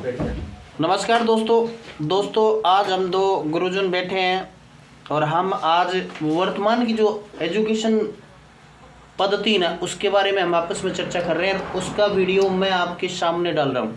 नमस्कार दोस्तों आज हम दो गुरुजन बैठे हैं और हम आज वर्तमान की जो एजुकेशन पद्धति ना उसके बारे में हम आपस में चर्चा कर रहे हैं। तो उसका वीडियो मैं आपके सामने डाल रहा हूँ,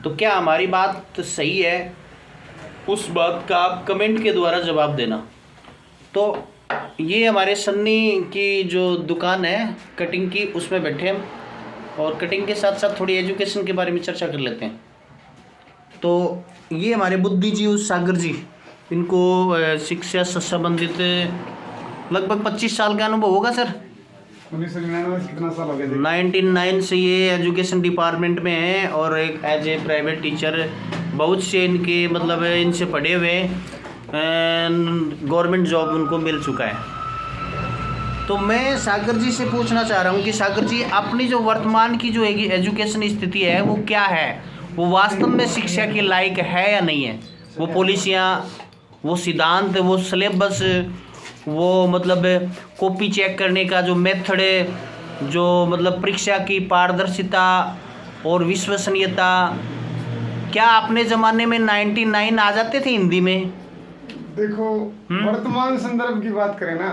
तो क्या हमारी बात सही है? उस बात का आप कमेंट के द्वारा जवाब देना। तो ये हमारे सन्नी की जो दुकान है कटिंग की, उसमें बैठे हम और कटिंग के साथ साथ थोड़ी एजुकेशन के बारे में चर्चा कर लेते हैं। तो ये हमारे बुद्धिजीव सागर जी, इनको शिक्षा से संबंधित लगभग 25 साल का अनुभव होगा सर। 1999 कितना साल हो गया? 99 से ये एजुकेशन डिपार्टमेंट में हैं और एक एज ए प्राइवेट टीचर बहुत से इनके मतलब इनसे पढ़े हुए गवर्नमेंट जॉब उनको मिल चुका है। तो मैं सागर जी से पूछना चाह रहा हूँ कि सागर जी, अपनी जो वर्तमान की जो एजुकेशन स्थिति है वो क्या है? वो वास्तव में शिक्षा के लायक है या नहीं है? वो पॉलिसियाँ, वो सिद्धांत, वो सिलेबस, वो मतलब कॉपी चेक करने का जो मेथड है, जो मतलब परीक्षा की पारदर्शिता और विश्वसनीयता, क्या अपने ज़माने में 99 आ जाते थे हिंदी में? देखो, वर्तमान संदर्भ की बात करें ना,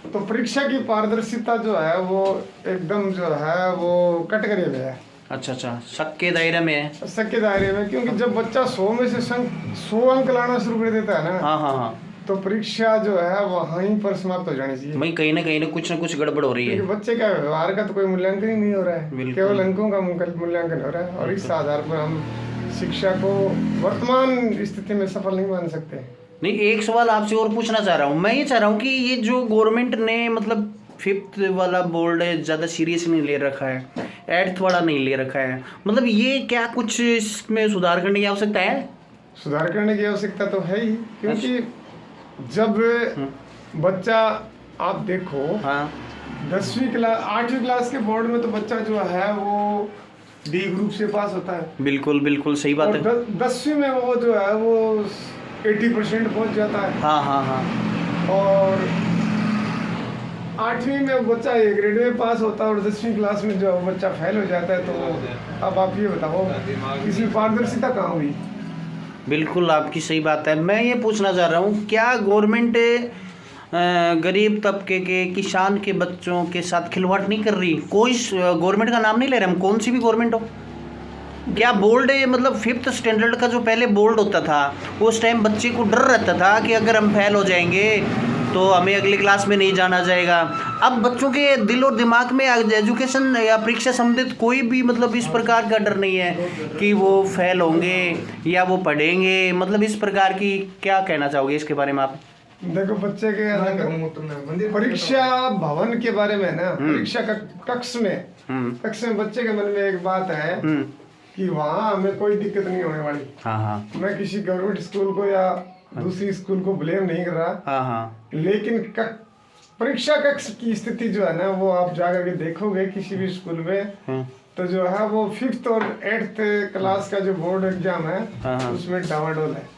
तो परीक्षा की पारदर्शिता जो है वो एकदम जो है वो कटघरे में है। अच्छा, शक के दायरे में है। शक के दायरे में, क्योंकि जब बच्चा 100 में से 100 अंक लाना शुरू कर देता है ना, हाँ, तो परीक्षा जो है वहीं पर समाप्त हो जानी चाहिए। भाई कहीं ना कुछ गड़बड़ हो रही है। बच्चे का व्यवहार का तो कोई मूल्यांकन ही नहीं हो रहा है, केवल अंकों का मूल्यांकन हो रहा है, और इस आधार पर हम शिक्षा को वर्तमान स्थिति में सफल नहीं मान सकते। नहीं, एक सवाल आपसे और पूछना चाह रहा हूँ। मैं ये चाह रहा हूँ कि ये जो गवर्नमेंट ने मतलब 5th वाला बोर्ड ज़्यादा सीरियस नहीं ले रखा है, 8th वाला नहीं ले रखा है, मतलब ये क्या कुछ इसमें सुधार करने की आवश्यकता है? सुधार करने की आवश्यकता तो है ही, क्योंकि जब बच्चा, आप देखो, 10वीं क्लास 8वीं क्लास के बोर्ड में तो बच्चा जो है वो डी ग्रुप से पास होता है। बिल्कुल सही बात है। 10वीं में वो जो है वो 80% पहुंच जाता है। हाँ। और 8वीं में बच्चा ए ग्रेड में पास होता है और 10वीं क्लास में जो बच्चा फेल हो जाता है। तो अब आप ये बताओ, इसमें पारदर्शिता कहाँ हुई? बिल्कुल आपकी सही बात है। मैं ये पूछना चाह रहा हूँ, क्या गवर्नमेंट गरीब तबके के किसान के बच्चों के साथ खिलवाड़ नहीं कर रही? कोई गवर्नमेंट का नाम नहीं ले रहे हम, कौन सी भी गवर्नमेंट हो। क्या बोर्ड है मतलब 5th स्टैंडर्ड का जो पहले बोर्ड होता था, उस टाइम बच्चे को डर रहता था कि अगर हम फेल हो जाएंगे तो हमें अगली क्लास में नहीं जाना जाएगा। अब बच्चों के दिल और दिमाग में एजुकेशन या परीक्षा संबंधित कोई भी मतलब इस प्रकार का डर नहीं है कि वो फेल होंगे या वो पढ़ेंगे। मतलब इस प्रकार की क्या कहना चाहोगे इसके बारे में आप? देखो, बच्चे के परीक्षा भवन के बारे में ना, परीक्षा कक्ष में बच्चे के मन में एक बात है कि वहाँ हमें कोई दिक्कत नहीं होने वाली। हाँ। मैं किसी गवर्नमेंट स्कूल को या दूसरी स्कूल को ब्लेम नहीं कर रहा। हाँ। लेकिन परीक्षा कक्ष की स्थिति जो है ना, वो आप जाकर के देखोगे किसी भी स्कूल में, तो जो है वो 5th और 8th क्लास का जो बोर्ड एग्जाम है, उसमें डावाडोल है।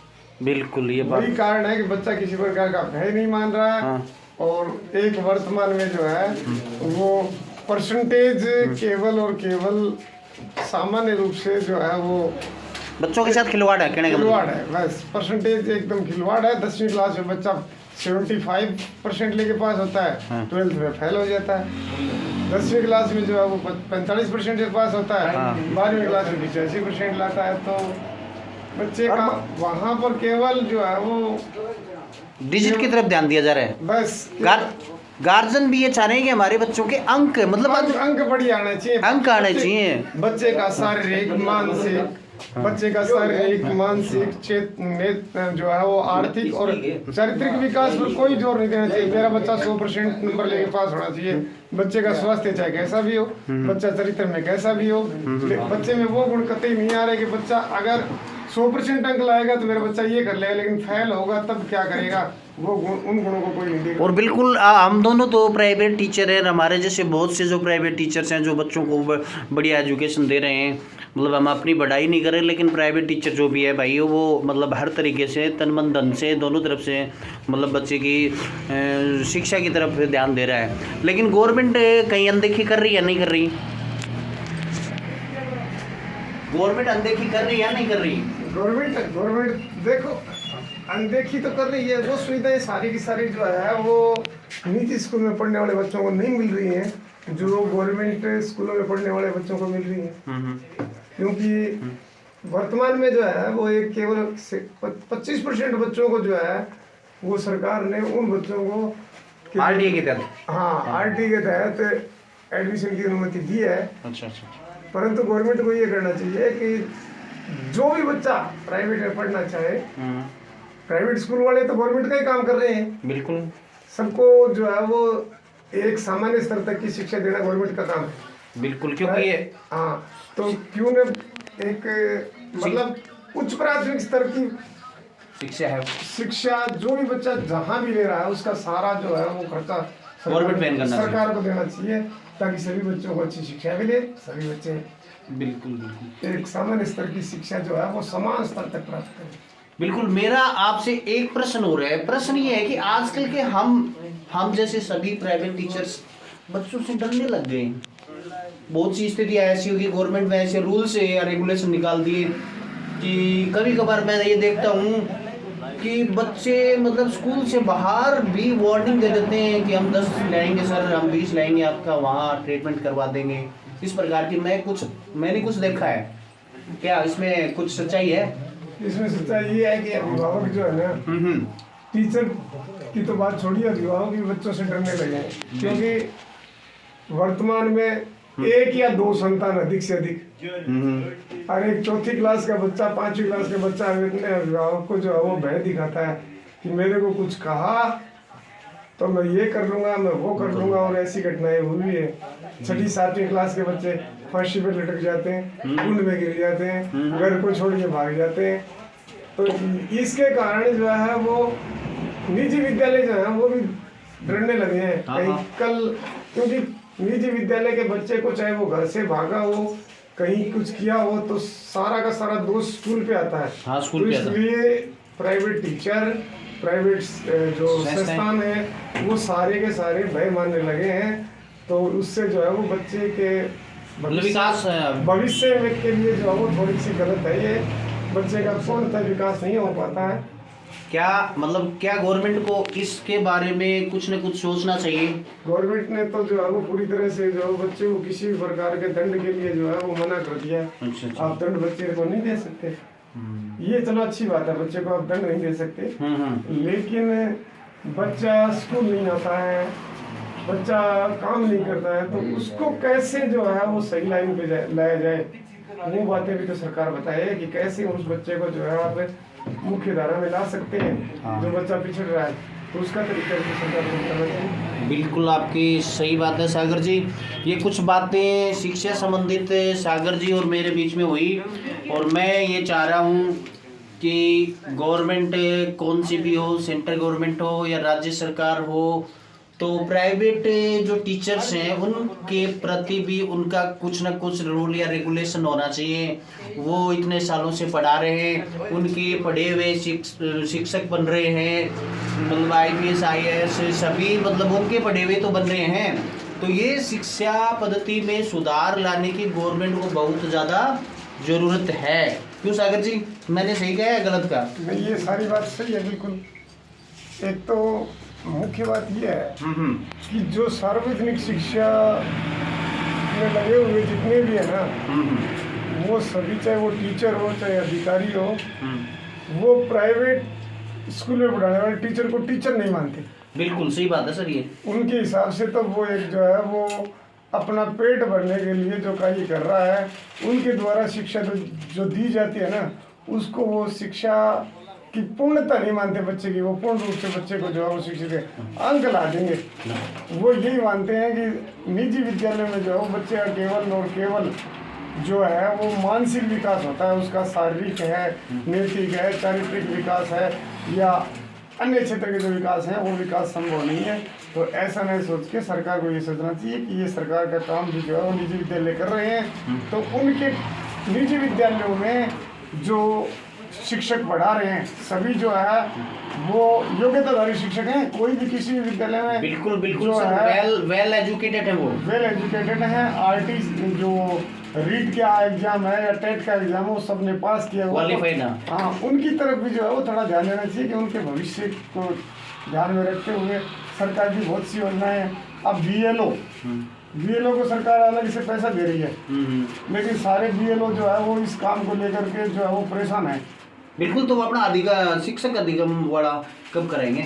बिल्कुल, ये बात वही कारण है कि बच्चा किसी प्रकार का भय नहीं मान रहा है। और एक वर्तमान में जो है वो परसेंटेज केवल और केवल सामान्य रूप से जो है वो बच्चों के साथ खिलवाड़ है। खिलवाड़ है, बस परसेंटेज एकदम खिलवाड़ है। 10वीं क्लास में बच्चा 75% लेके पास होता है, 12th में फेल हो जाता है। 10वीं क्लास में जो है वो 45% से पास होता है, 12वीं क्लास में 85% लाता है। तो बच्चे का वहाँ पर केवल जो है वो डिजिट की तरफ ध्यान दिया जा रहा है। बस गार्जियन भी ये चाह रहे हैं कि हमारे बच्चों के अंक मतलब अंक बढ़िया आने चाहिए, अंक आने चाहिए। बच्चे का शारीरिक मानसिक जो है वो आर्थिक और चारित्रिक विकास पर कोई जोर नहीं देना चाहिए। मेरा बच्चा 100% नंबर लेके पास होना चाहिए। बच्चे का स्वास्थ्य चाहे कैसा भी हो, बच्चा चरित्र में कैसा भी हो, बच्चे में वो गुण कतई नहीं आ रहे कि बच्चा अगर 100% अंक लाएगा तो मेरा बच्चा ये कर लेगा, लेकिन फेल होगा तब क्या करेगा, वो उन गुणों को कोई नहीं देगा। और बिल्कुल हम दोनों तो प्राइवेट टीचर हैं, हमारे जैसे बहुत से जो प्राइवेट टीचर्स हैं जो बच्चों को बढ़िया एजुकेशन दे रहे हैं। मतलब हम अपनी बढ़ाई नहीं कर रहे, लेकिन प्राइवेट टीचर जो भी है भाई वो मतलब हर तरीके से तन मन धन से दोनों तरफ से मतलब बच्चे की शिक्षा की तरफ ध्यान दे रहा है। लेकिन गवर्नमेंट कहीं अनदेखी कर रही है, नहीं कर रही? गवर्नमेंट अनदेखी कर रही है या नहीं कर रही? गवर्नमेंट देखो अनदेखी तो कर रही है, वो सुविधाएं सारी की सारी जो है वो निजी स्कूल में पढ़ने वाले बच्चों को नहीं मिल रही है जो गवर्नमेंट स्कूलों में पढ़ने वाले बच्चों को मिल रही है। क्योंकि वर्तमान में जो है वो एक केवल 25% बच्चों को जो है वो सरकार ने उन बच्चों को आरटीए के तहत, हाँ आरटीए के तहत एडमिशन की अनुमति दी है। अच्छा। परंतु गवर्नमेंट को ये करना चाहिए कि जो भी बच्चा प्राइवेट में पढ़ना चाहे, प्राइवेट स्कूल वाले तो गवर्नमेंट का ही काम कर रहे हैं, बिल्कुल सबको जो है वो एक सामान्य स्तर तक की शिक्षा देना गवर्नमेंट का काम है। बिल्कुल, क्योंकि ये हाँ तो क्यों न एक मतलब उच्च प्राथमिक स्तर की शिक्षा है, शिक्षा जो भी बच्चा जहाँ भी ले रहा है उसका सारा जो है वो खर्चा गवर्नमेंट पेन करना चाहिए, सरकार को देना चाहिए ताकि सभी बच्चों को अच्छी शिक्षा मिले, सभी बच्चे बिल्कुल एक सामान्य स्तर की शिक्षा जो है वो समान स्तर तक प्राप्त करें। बिल्कुल। मेरा आपसे एक प्रश्न हो रहा है, प्रश्न ये है कि आजकल के हम जैसे सभी प्राइवेट टीचर्स बच्चों से डरने लग गए हैं। बहुत सी स्थितियाँ ऐसी होगी, गवर्नमेंट में ऐसे रूल्स या रेगुलेशन निकाल दिए कि कभी कभार मैं ये देखता हूँ कि बच्चे मतलब स्कूल से बाहर भी वार्निंग दे देते हैं कि हम 10 लाएंगे सर, हम 20 लाएंगे, आपका वहाँ ट्रीटमेंट करवा देंगे। इस प्रकार की मैंने कुछ देखा है, क्या इसमें कुछ सच्चाई है? इसमें सच्चाई ये है कि अभिभावक जो है ना, टीचर की तो बात छोड़िए, अभिभावक भी बच्चों से डरने लगे हैं। क्योंकि वर्तमान में 1 या 2 संतान अधिक से अधिक, और एक 4th क्लास का बच्चा 5वीं क्लास का बच्चा अपने अभिभावक को जो है वो भय दिखाता है कि मेरे को कुछ कहा तो मैं ये कर लूंगा, मैं वो कर लूंगा। और ऐसी घटनाएं हुई है। 6ठी 7वीं क्लास के बच्चे फांसी पे लटक जाते हैं, कुंड में गिर जाते हैं, घर को छोड़ के भाग जाते हैं। तो इसके कारण जो है वो निजी विद्यालय जो है वो भी डरने लगे हैं कहीं कल, क्योंकि निजी विद्यालय के बच्चे को चाहे वो घर से भागा हो, कहीं कुछ किया हो, तो सारा का सारा दोष स्कूल पे आता है। हाँ, स्कूल तो पे आता है। इसलिए प्राइवेट टीचर, प्राइवेट जो संस्थान है वो सारे के सारे भय मानने लगे हैं। तो उससे जो है वो बच्चे के भविष्य में के लिए जो है वो थोड़ी सी गलत है। ये बच्चे का पूर्णतः विकास नहीं हो पाता है। क्या गवर्नमेंट को इसके बारे में कुछ न कुछ सोचना चाहिए? गवर्नमेंट ने तो जो है वो पूरी तरह से जो है बच्चे को किसी भी प्रकार के दंड के लिए जो है वो मना कर दिया है। अच्छा। आप दंड बच्चे को नहीं दे सकते, ये चलो अच्छी बात है, बच्चे को आप दंड नहीं दे सकते। लेकिन बच्चा स्कूल नहीं आता है, बच्चा काम नहीं करता है, तो उसको कैसे जो है वो सही लाइन पे लाया जाए, वो बातें भी तो सरकार बताए कि कैसे उस बच्चे को जो है आप मुख्य धारा में ला सकते हैं। जो बच्चा पिछड़ रहा है तो उसका तरीका भी सरकार को करना चाहिए। बिल्कुल आपकी सही बात है सागर जी। ये कुछ बातें शिक्षा संबंधित सागर जी और मेरे बीच में हुई, और मैं ये चाह रहा हूँ कि गवर्नमेंट कौन सी भी हो, सेंट्रल गवर्नमेंट हो या राज्य सरकार हो, तो प्राइवेट जो टीचर्स हैं उनके प्रति भी उनका कुछ ना कुछ रूल या रेगुलेशन होना चाहिए। वो इतने सालों से पढ़ा रहे हैं, उनके पढ़े हुए शिक्षक बन रहे हैं, मतलब IPS IAS सभी मतलब उनके पढ़े हुए तो बन रहे हैं। तो ये शिक्षा पद्धति में सुधार लाने की गवर्नमेंट को बहुत ज़्यादा ज़रूरत है। क्यों सागर जी, मैंने सही कहा है गलत कहा? नहीं, ये सारी बात सही है बिल्कुल। एक तो मुख्य बात यह है कि जो सार्वजनिक शिक्षा में लगे हुए जितने भी है ना, वो सभी, चाहे वो टीचर हो चाहे अधिकारी हो, वो प्राइवेट स्कूल में पढ़ाने वाले टीचर को टीचर नहीं मानते। बिल्कुल सही बात है सर। ये उनके हिसाब से तो वो एक जो है वो अपना पेट भरने के लिए जो कार्य कर रहा है, उनके द्वारा शिक्षा जो दी जाती है ना, उसको वो शिक्षा कि पूर्णता नहीं मानते बच्चे की। वो पूर्ण रूप से बच्चे को जो है वो शिक्षित अंक ला देंगे। वो यही मानते हैं कि निजी विद्यालय में जो है वो बच्चे का केवल और केवल जो है वो मानसिक विकास होता है, उसका शारीरिक है, नैतिक है, चारित्रिक विकास है, या अन्य क्षेत्र के जो विकास है वो विकास संभव नहीं है। तो ऐसा नहीं सोच के सरकार को ये सोचना चाहिए कि ये सरकार का काम भी जो है वो निजी विद्यालय कर रहे हैं, तो उनके निजी विद्यालयों में जो शिक्षक पढ़ा रहे हैं सभी जो है वो योग्यताधारी शिक्षक हैं। कोई भी किसी भी विद्यालय में बिल्कुल सर, वेल एजुकेटेड है, वो वेल एजुकेटेड है। RT जो रीट का एग्जाम है या टेट का एग्जाम है वो सबने पास किया हुआ, क्वालिफाइड है। हाँ उनकी तरफ भी जो है वो थोड़ा ध्यान देना चाहिए कि उनके भविष्य को ध्यान में रखते हुए सरकार की बहुत सी योजनाएं। अब बीएलओ को सरकार अलग से पैसा दे रही है, लेकिन सारे बीएलओ जो है वो इस काम को लेकर के जो है वो परेशान है। बिल्कुल। तो अपना शिक्षक अधिगम वाला कब कराएंगे?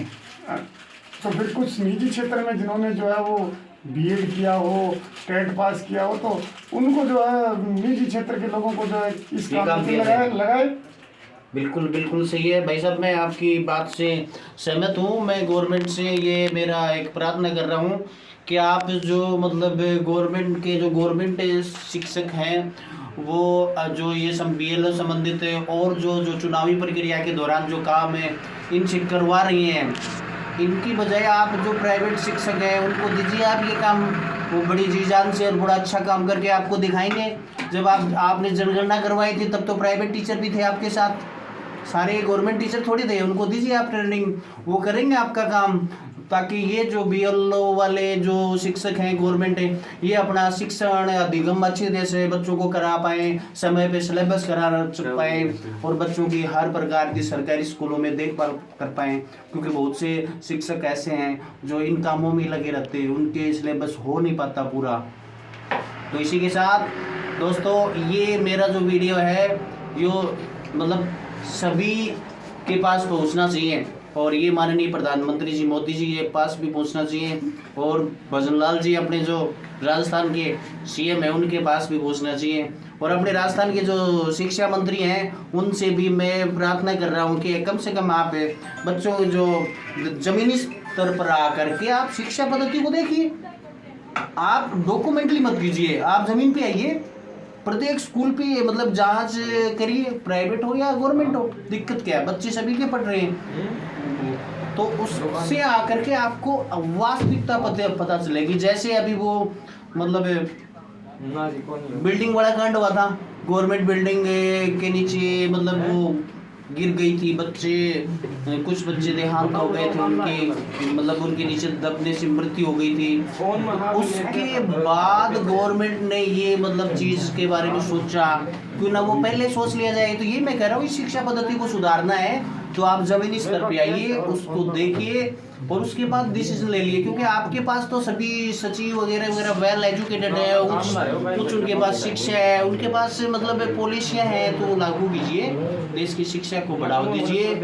तो फिर कुछ निजी क्षेत्र में जिन्होंने जो है वो बीएड किया हो, टेट पास किया हो, तो उनको जो है निजी क्षेत्र के लोगों को जो है इस काम में लगाए। बिल्कुल बिल्कुल सही है भाई साहब, मैं आपकी बात से सहमत हूँ। मैं गवर्नमेंट से ये मेरा एक प्रार्थना कर रहा हूँ कि आप जो मतलब गवर्नमेंट शिक्षक हैं वो जो ये सब बीएलओ संबंधित है और जो चुनावी प्रक्रिया के दौरान जो काम है इनसे करवा रही हैं, इनकी बजाय आप जो प्राइवेट शिक्षक हैं उनको दीजिए आप ये काम। वो बड़ी जी जान से और बड़ा अच्छा काम करके आपको दिखाएंगे। जब आपने जनगणना करवाई थी तब तो प्राइवेट टीचर भी थे आपके साथ, सारे गवर्नमेंट टीचर थोड़ी थे। उनको दीजिए आप ट्रेनिंग, वो करेंगे आपका काम, ताकि ये जो बीएलओ वाले जो शिक्षक हैं गवर्नमेंट है ये अपना शिक्षण अधिगम अच्छी तरह से बच्चों को करा पाएँ, समय पे सिलेबस करा पाएँ और बच्चों की हर प्रकार की सरकारी स्कूलों में देखभाल कर पाएँ। क्योंकि बहुत से शिक्षक ऐसे हैं जो इन कामों में लगे रहते हैं, उनके सिलेबस हो नहीं पाता पूरा। तो इसी के साथ दोस्तों ये मेरा जो वीडियो है यो मतलब सभी के पास पहुंचना चाहिए और ये माननीय प्रधानमंत्री जी मोदी जी के पास भी पहुंचना चाहिए और भजनलाल जी अपने जो राजस्थान के सीएम हैं उनके पास भी पहुंचना चाहिए और अपने राजस्थान के जो शिक्षा मंत्री हैं उनसे भी मैं प्रार्थना कर रहा हूं कि कम से कम आप बच्चों जो जमीनी स्तर पर आकर के आप शिक्षा पद्धति को देखिए। आप डॉक्यूमेंटली मत कीजिए, आप जमीन पे आइए, प्रत्येक स्कूल पे मतलब जांच करिए, प्राइवेट हो या गवर्नमेंट हो, दिक्कत क्या है, बच्चे सभी के पढ़ रहे हैं। तो उससे आकर के आपको वास्तविकता पता चलेगी। जैसे अभी वो मतलब बिल्डिंग वाला कांड हुआ था, गवर्नमेंट बिल्डिंग के नीचे मतलब वो गिर गई थी, कुछ बच्चे देहांत हो गए थे, उनके नीचे दबने से मृत्यु हो गई थी। उसके बाद गवर्नमेंट ने ये मतलब चीज के बारे में सोचा, क्यों ना वो पहले सोच लिया जाए। तो ये मैं कह रहा हूँ इस शिक्षा पद्धति को सुधारना है तो आप जमीनी स्तर पे आइए, उसको देखिए और उसके बाद डिसीजन ले लिए। क्योंकि आपके पास तो सभी सचिव वगैरह वेल एजुकेटेड है, कुछ उनके पास शिक्षा है, उनके पास मतलब पॉलिसियां हैं, तो लागू कीजिए, देश की शिक्षा को बढ़ावा दीजिए।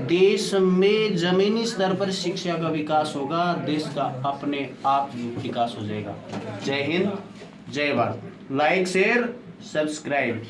देश में जमीनी स्तर पर शिक्षा का विकास होगा, देश का अपने आप विकास हो जाएगा। जय हिंद, जय भारत। Like, share, subscribe.